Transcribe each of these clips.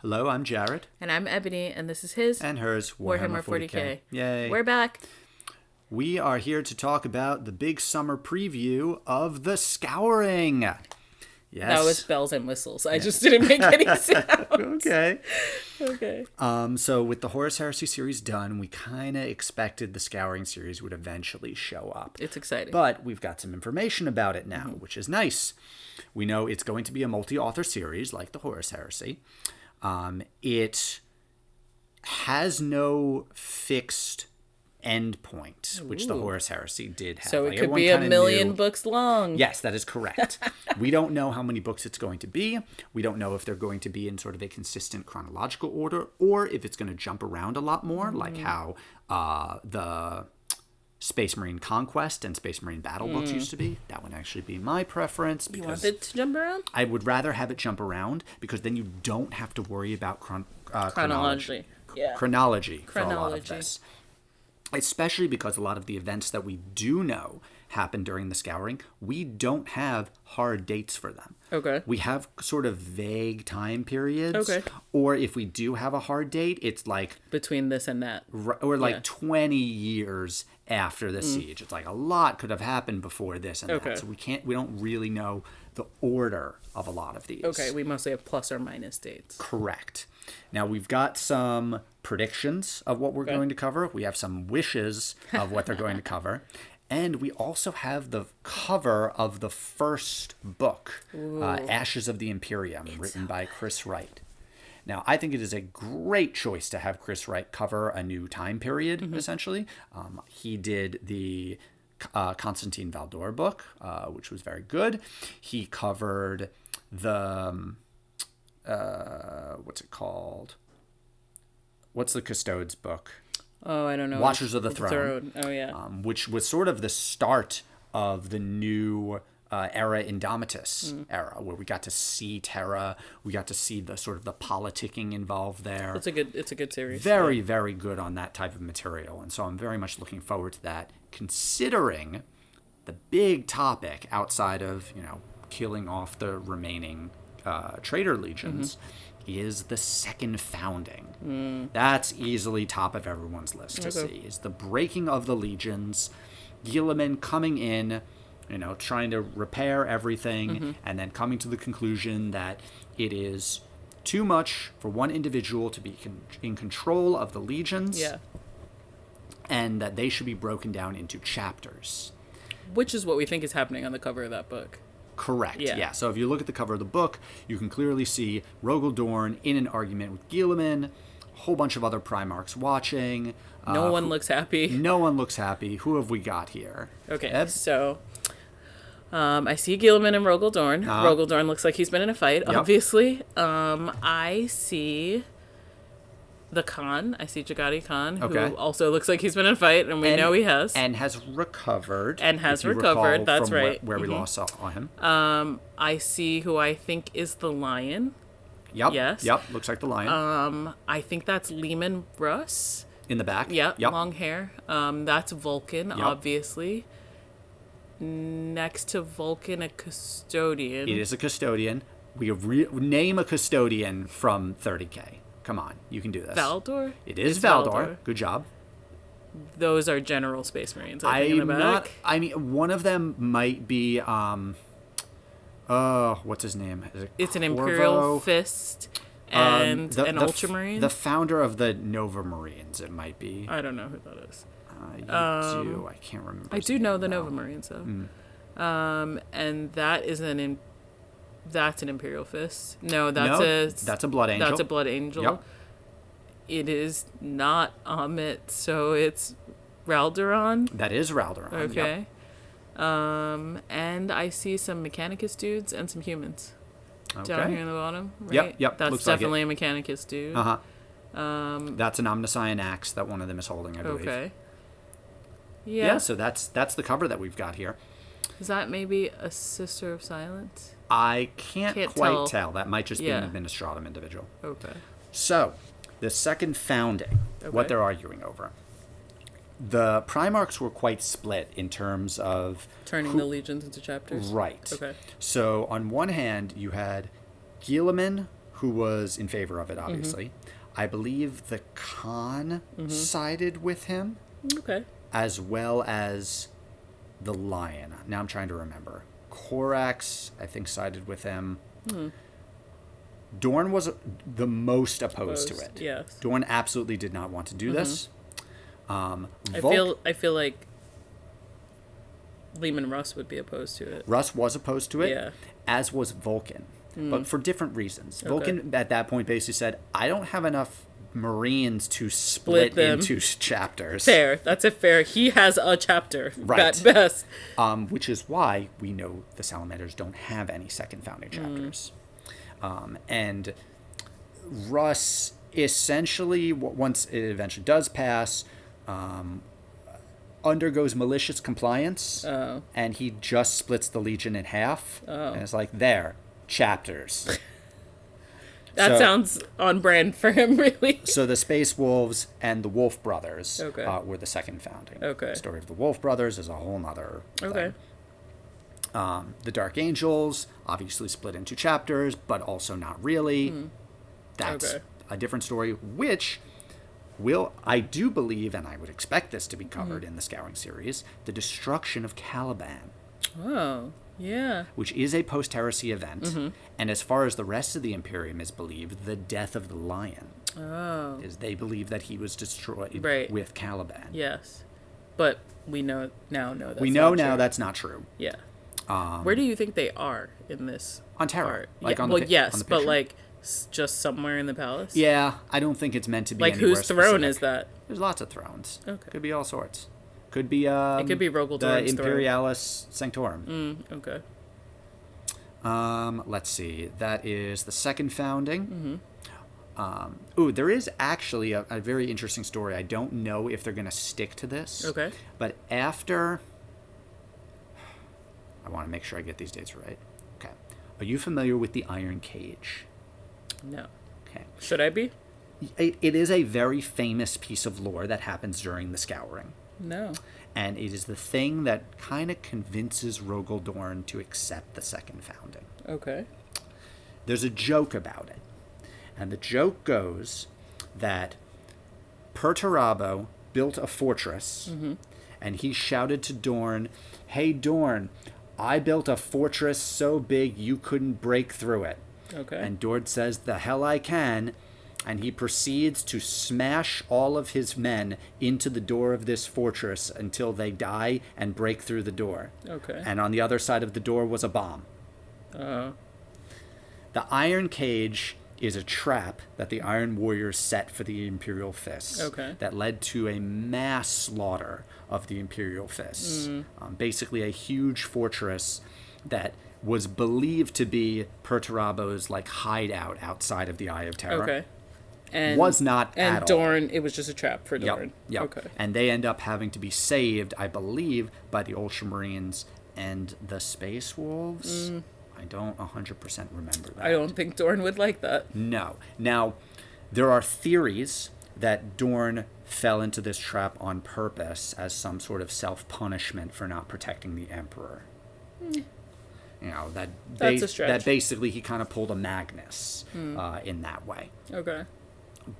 Hello, I'm Jared. And I'm Ebony, and this is his And hers, Warhammer 40K. Yay. We're back. We are here to talk about the big summer preview of the Scouring. Yes. That was bells and whistles. I just didn't make any sound. Okay. So with the Horus Heresy series done, we kind of expected the Scouring series would eventually show up. It's exciting. But we've got some information about it now, which is nice. We know it's going to be a multi-author series like the Horus Heresy. It has no fixed end point, which the Horus Heresy did have. So it could be a million books long. Yes, that is correct. We don't know how many books it's going to be. We don't know if they're going to be in sort of a consistent chronological order or if it's going to jump around a lot more, like how the Space Marine Conquest and Space Marine Battle books used to be. That would actually be my preference. You want it to jump around? I would rather have it jump around because then you don't have to worry about chronology. Yeah. Chronology for a lot of this. Especially because a lot of the events that we do know happen during the Scouring, we don't have hard dates for them. Okay. We have sort of vague time periods. Okay. Or if we do have a hard date, it's like between this and that. Or like 20 years after the siege. It's like a lot could have happened before this and that. So we don't really know the order of a lot of these. Okay, we mostly have plus or minus dates. Correct. Now we've got some predictions of what we're going to cover. We have some wishes of what they're going to cover. And we also have the cover of the first book, Ashes of the Imperium, written by Chris Wright. Now, I think it is a great choice to have Chris Wright cover a new time period, essentially. He did the Constantine Valdor book, which was very good. He covered the... what's it called? What's the Custodes book? Oh, I don't know. Watchers of the Throne. Oh, yeah. Which was sort of the start of the new era Indomitus era, where we got to see Terra, we got to see the sort of the politicking involved there. It's a good series. Very, very good on that type of material, and so I'm very much looking forward to that, considering the big topic outside of, killing off the remaining traitor legions is the second founding. That's easily top of everyone's list to see, is the breaking of the legions, Guilliman coming in, trying to repair everything, and then coming to the conclusion that it is too much for one individual to be in control of the legions, and that they should be broken down into chapters. Which is what we think is happening on the cover of that book. Correct. Yeah. So if you look at the cover of the book, you can clearly see Rogel Dorn in an argument with Guilliman, a whole bunch of other Primarchs watching. No one looks happy. No one looks happy. Who have we got here? Okay, so I see Guilliman and Rogel Dorn. Rogel Dorn looks like he's been in a fight, obviously. I see the Khan. I see Jagati Khan, who also looks like he's been in a fight, and we know he has. And has recovered. That's right. Where we last saw him. I see who I think is the Lion. Yep. Yes. Yep. Looks like the Lion. I think that's Lehman Russ. In the back. Yep. Long hair. That's Vulcan, obviously. Next to Vulcan, a custodian. It is a custodian. We name a custodian from 30K. Come on, you can do this. Valdor? It is Valdor. Good job. Those are General Space Marines, I think, in the back. One of them might be, what's his name? It's an Imperial Fist and an Ultramarine. The founder of the Nova Marines, it might be. I don't know who that is. I can't remember. I do know the Nova Marines, though. And that is that's an Imperial Fist. No, that's a Blood Angel. That's a Blood Angel. Yep. It is not Amit, so it's Raldoron. That is Raldoron. Okay. Yep. And I see some Mechanicus dudes and some humans. Down here in the bottom, right? Yep. That's Looks definitely like a Mechanicus dude. That's an Omniscion axe that one of them is holding, I believe. Okay. Yeah, so that's the cover that we've got here. Is that maybe a Sister of Silence? I can't quite tell. That might just be an Administratum individual. Okay. So, the second founding, what they're arguing over. The Primarchs were quite split in terms of... Turning the legions into chapters? Right. Okay. So, on one hand, you had Guilliman, who was in favor of it, obviously. I believe the Khan sided with him, Okay. as well as the Lion. Now I'm trying to remember. Korax, I think, sided with him. Dorn was the most opposed to it. Yes. Dorn absolutely did not want to do this. I feel like Lehman Russ would be opposed to it. Russ was opposed to it, Yeah. as was Vulcan, but for different reasons. Okay. Vulcan at that point basically said, I don't have enough Marines to split them into chapters. Fair. That's a fair. He has a chapter Right. at best. Which is why we know the Salamanders don't have any second founding chapters. And Russ essentially, once it eventually does pass, undergoes malicious compliance, and he just splits the Legion in half. And it's like, there, chapters. That sounds on brand for him, really. So the Space Wolves and the Wolf Brothers were the second founding. Okay. The story of the Wolf Brothers is a whole nother Okay. thing. The Dark Angels obviously split into chapters, but also not really. That's a different story, which I do believe, and I would expect this to be covered in the Scouring series, the destruction of Caliban. Oh, yeah. Which is a post-heresy event. And as far as the rest of the Imperium is believed, the death of the Lion. Oh. Is they believe that he was destroyed with Caliban. Yes. But we know that's we know not now true. that's not true. Yeah. Where do you think they are in this On Terra. part? Like yeah, on the, yes, on the but picture? like just somewhere in the palace? Yeah, I don't think it's meant to be Like anywhere whose throne specific. is that? There's lots of thrones. Okay. Could be all sorts. Could be It could be Rogel the Dorn's throne. Imperialis Sanctorum. Okay. Let's see. That is the second founding. There is actually a very interesting story. I don't know if they're going to stick to this. Okay. But after... I want to make sure I get these dates right. Okay. Are you familiar with the Iron Cage? No. Okay. Should I be? It is a very famous piece of lore that happens during the Scouring. No. And it is the thing that kind of convinces Rogel Dorn to accept the second founding. Okay. There's a joke about it. And the joke goes that Perturabo built a fortress, and he shouted to Dorn, "Hey, Dorn, I built a fortress so big you couldn't break through it." Okay. And Dorn says, "The hell I can." And he proceeds to smash all of his men into the door of this fortress until they die and break through the door. Okay. And on the other side of the door was a bomb. Oh. The Iron Cage is a trap that the Iron Warriors set for the Imperial Fists. Okay. That led to a mass slaughter of the Imperial Fists. Basically a huge fortress that was believed to be Perturabo's like hideout outside of the Eye of Terror. Okay. And Was not at all. Dorn, it was just a trap for Dorn. Yep. Okay. And they end up having to be saved, I believe, by the Ultramarines and the Space Wolves. I don't 100% remember that. I don't think Dorn would like that. No. Now, there are theories that Dorn fell into this trap on purpose as some sort of self-punishment for not protecting the Emperor. You know, That's a stretch. that basically he kind of pulled a Magnus in that way. Okay.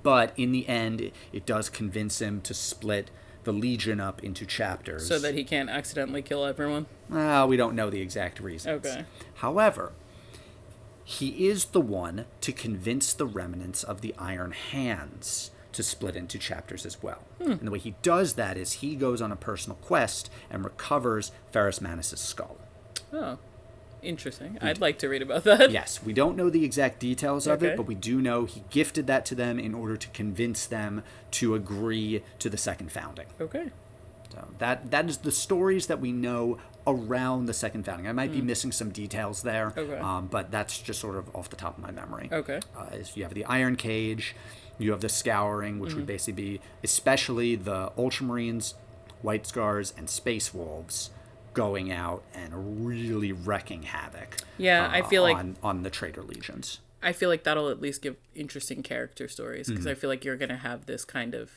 But in the end, it does convince him to split the Legion up into chapters. So that he can't accidentally kill everyone? We don't know the exact reasons. Okay. However, he is the one to convince the remnants of the Iron Hands to split into chapters as well. And the way he does that is he goes on a personal quest and recovers Ferrus Manus' skull. Oh. Interesting. I'd like to read about that. Yes, we don't know the exact details of Okay. it, but we do know he gifted that to them in order to convince them to agree to the second founding. Okay. So that is the stories that we know around the second founding. I might be missing some details there, Okay. but that's just sort of off the top of my memory. Okay. Is you have the Iron Cage, you have the Scouring, which would basically be especially the Ultramarines, White Scars, and Space Wolves going out and really wrecking havoc. Yeah, I feel like on the traitor legions. I feel like that'll at least give interesting character stories because I feel like you're gonna have this kind of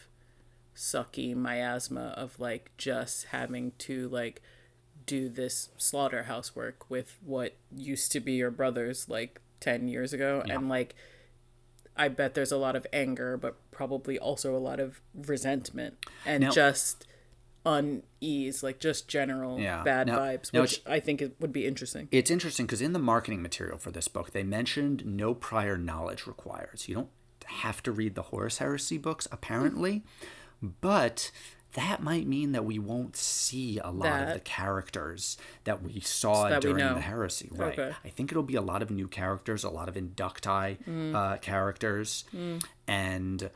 sucky miasma of like just having to like do this slaughterhouse work with what used to be your brothers like 10 years ago, and like I bet there's a lot of anger, but probably also a lot of resentment and Now- just unease, like just general bad vibes, which I think would be interesting. It's interesting because in the marketing material for this book, they mentioned no prior knowledge required. So you don't have to read the Horus Heresy books, apparently. But that might mean that we won't see a lot of the characters that we saw during the Heresy. Right. Okay. I think it'll be a lot of new characters, a lot of inducti characters. And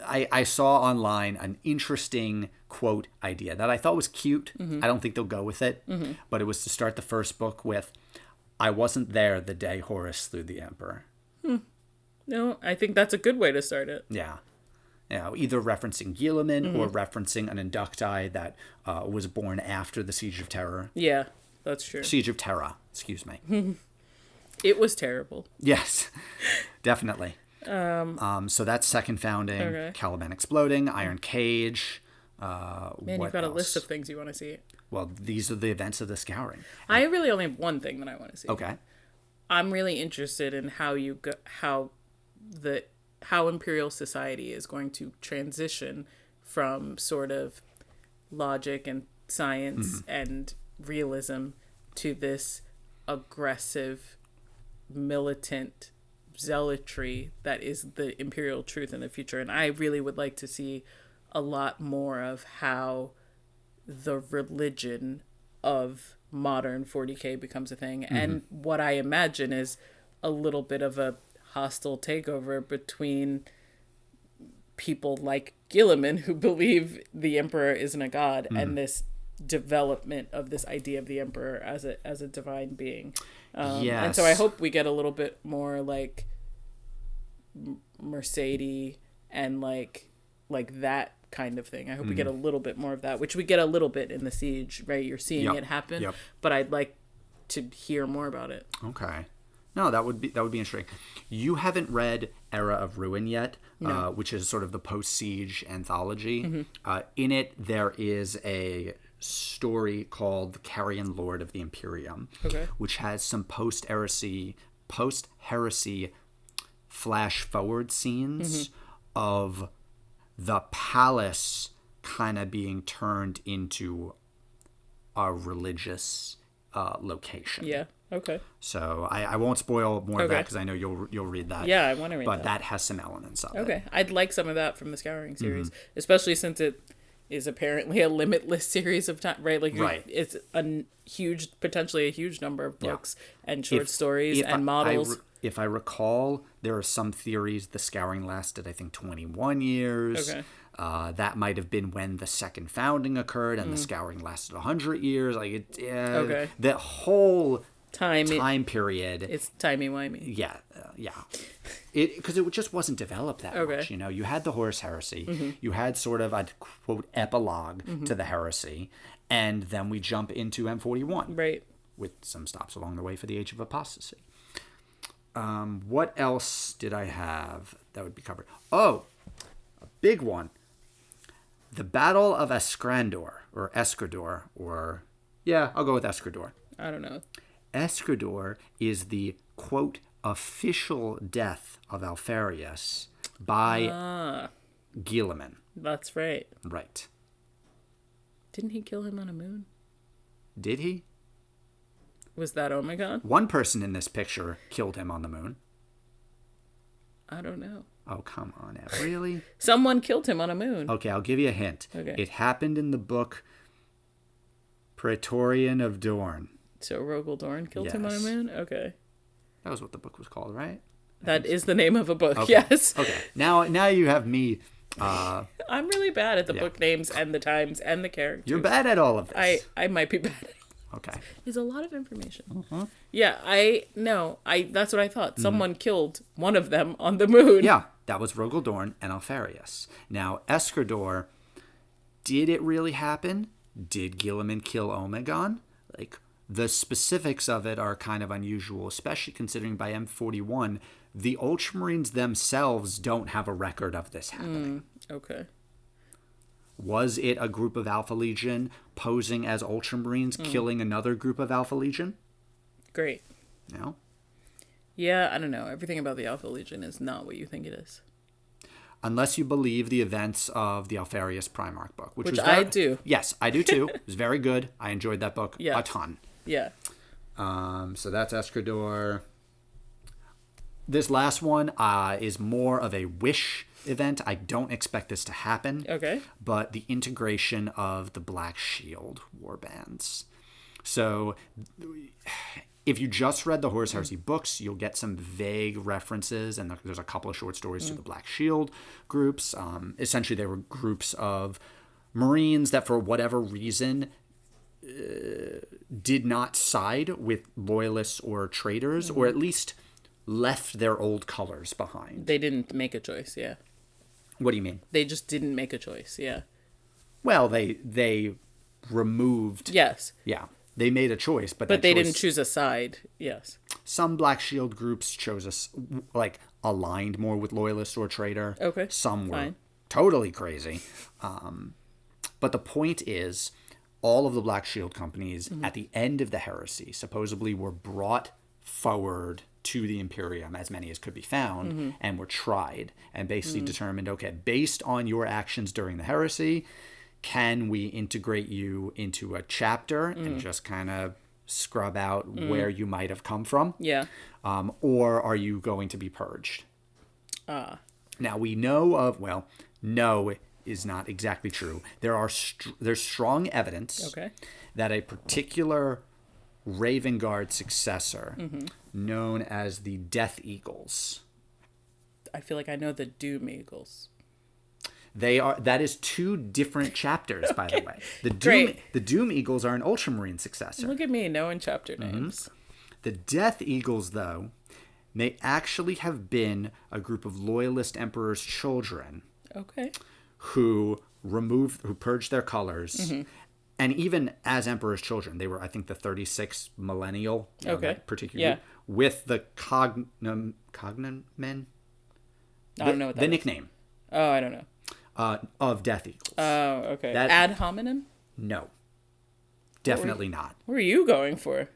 I saw online an interesting quote idea that I thought was cute. I don't think they'll go with it. But it was to start the first book with, "I wasn't there the day Horus slew the Emperor." No, I think that's a good way to start it. Yeah. Either referencing Guilliman or referencing an inducti that was born after the Siege of Terror. Yeah, that's true. Siege of Terra, excuse me. It was terrible. Yes, definitely. So that's second founding, Caliban exploding, Iron Cage. Man, you've got a list of things you want to see. Well, these are the events of the Scouring. I really only have one thing that I want to see. Okay. I'm really interested in how Imperial society is going to transition from sort of logic and science and realism to this aggressive, militant zealotry that is the imperial truth in the future. And I really would like to see a lot more of how the religion of modern 40K becomes a thing. And what I imagine is a little bit of a hostile takeover between people like Guilliman, who believe the Emperor isn't a god, and this development of this idea of the Emperor as a divine being. Yes. And so I hope we get a little bit more like Mercedes and like that kind of thing. I hope we get a little bit more of that, which we get a little bit in the Siege, right? You're seeing it happen, but I'd like to hear more about it. Okay. No, that would be interesting. You haven't read Era of Ruin yet, which is sort of the post-Siege anthology. In it, there is a story called The Carrion Lord of the Imperium, which has some post-heresy flash-forward scenes of the palace kind of being turned into a religious location. Yeah. Okay. So I won't spoil more of that because I know you'll read that. Yeah, I want to read that. But that has some elements of it. Okay. I'd like some of that from the Scouring series, especially since it is apparently a limitless series of time, right? Like, it's potentially a huge number of books and short stories and models. If I recall, there are some theories the Scouring lasted, I think, 21 years. Okay. That might have been when the second founding occurred, and the Scouring lasted 100 years. Like the whole time period. It's timey-wimey. Yeah. Because it just wasn't developed that much. You know, you had the Horus Heresy. You had sort of a, quote, epilogue to the heresy. And then we jump into M41. Right. With some stops along the way for the Age of Apostasy. What else did I have that would be covered? Oh, a big one. The Battle of Escandor, or Escodor, or... Yeah, I'll go with Escodor. I don't know. Escodor is the, quote, official death of Alfarius by Guilliman. That's right. Right. Didn't he kill him on a moon? Did he? Was that Omegon? One person in this picture killed him on the moon. I don't know. Oh, come on, Ed. Really? Someone killed him on a moon. Okay, I'll give you a hint. Okay. It happened in the book Praetorian of Dorn. So Rogel Dorn killed him on a moon? Okay. That was what the book was called, right? That is the name of a book, okay. Yes. Okay. Now you have me... I'm really bad at the book names and the times and the characters. You're bad at all of this. I might be bad at it. Okay. There's a lot of information. Yeah, that's what I thought. Someone killed one of them on the moon. Yeah, that was Rogel Dorn and Alfarius. Now, Escodor, did it really happen? Did Guilliman kill Omegon? Like, the specifics of it are kind of unusual, especially considering by M41, the Ultramarines themselves don't have a record of this happening. Okay. Was it a group of Alpha Legion posing as Ultramarines killing another group of Alpha Legion? Great. No. Yeah, I don't know. Everything about the Alpha Legion is not what you think it is. Unless you believe the events of the Alfarius Primarch book. Which I do. Yes, I do too. It was very good. I enjoyed that book a ton. Yeah. So that's Escodor. This last one is more of a wish event. I don't expect this to happen. Okay. But the integration of the Black Shield warbands. So if you just read the Horus Heresy books, you'll get some vague references, and there's a couple of short stories to the Black Shield groups. Essentially, they were groups of Marines that, for whatever reason, did not side with loyalists or traitors, or at least left their old colors behind. They didn't make a choice, yeah. What do you mean? They just didn't make a choice, yeah. Well, they removed... Yes. Yeah. They made a choice, but they didn't choose a side, yes. Some Black Shield groups chose aligned more with loyalist or traitor. Okay. Some were totally crazy. But the point is, all of the Black Shield companies at the end of the heresy supposedly were brought forward to the Imperium, as many as could be found, and were tried and basically determined, okay, based on your actions during the heresy, can we integrate you into a chapter and just kind of scrub out where you might have come from? Yeah. Or are you going to be purged? Now, we know of, well, no is not exactly true. There's strong evidence that a particular Raven Guard successor known as the Death Eagles. I feel like I know the Doom Eagles. That is two different chapters, by the way. The Doom Eagles are an Ultramarine successor. Look at me knowing chapter names. The Death Eagles, though, may actually have been a group of loyalist emperor's children. Okay. Who purged their colors. And even as emperor's children, they were, I think, the 36 millennial. Particularly with the cognomen. I don't know what that is. Nickname. Oh, I don't know. Of Death Eagles. Oh, okay. Ad hominem? No. Definitely not. What are you going for?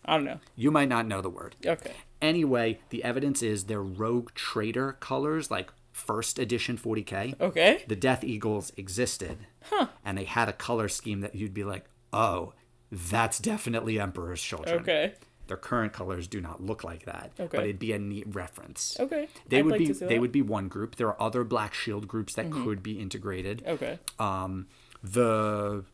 I don't know. You might not know the word. Okay. Anyway, the evidence is their rogue traitor colors, like first edition 40K. Okay. The Death Eagles existed. Huh. And they had a color scheme that you'd be like, oh, that's definitely Emperor's Children. Okay. Their current colors do not look like that, but it'd be a neat reference. Okay. They would be one group. There are other Black Shield groups that could be integrated. Okay. The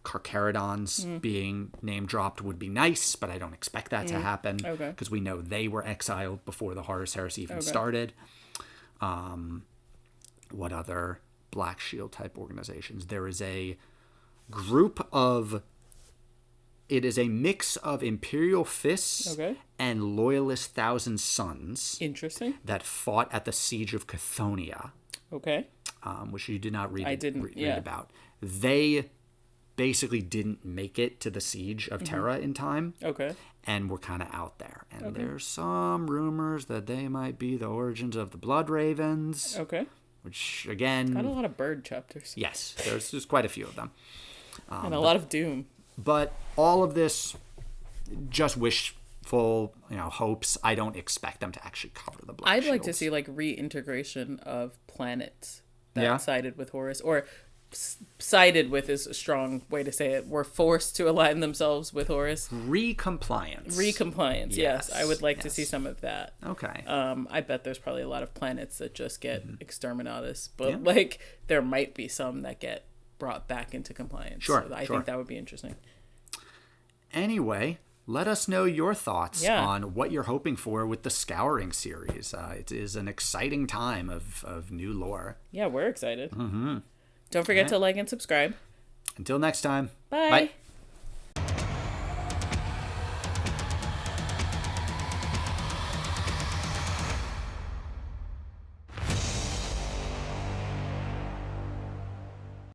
Carcharodons being name dropped would be nice, but I don't expect that to happen because we know they were exiled before the Horus Heresy even started. What other Black Shield type organizations? There is a group of... It is a mix of Imperial Fists and Loyalist Thousand Sons. Interesting. That fought at the Siege of Chthonia. Okay. Which you did not read, read about. They basically didn't make it to the Siege of Terra in time. Okay. And were kind of out there. And there's some rumors that they might be the origins of the Blood Ravens. Okay. Which, again... Got a lot of bird chapters. Yes. There's quite a few of them. And a lot of Doom. But all of this, just wishful, hopes. I don't expect them to actually cover the Black Shields. I'd like to see reintegration of planets that sided with Horus, or sided with is a strong way to say it. Were forced to align themselves with Horus. Recompliance. Yes. I would like to see some of that. Okay. I bet there's probably a lot of planets that just get exterminatus, but there might be some that get brought back into compliance. Sure. So I think that would be interesting. Anyway, let us know your thoughts on what you're hoping for with the Scouring series. It is an exciting time of new lore. Yeah, we're excited. Don't forget to like and subscribe. Until next time. Bye.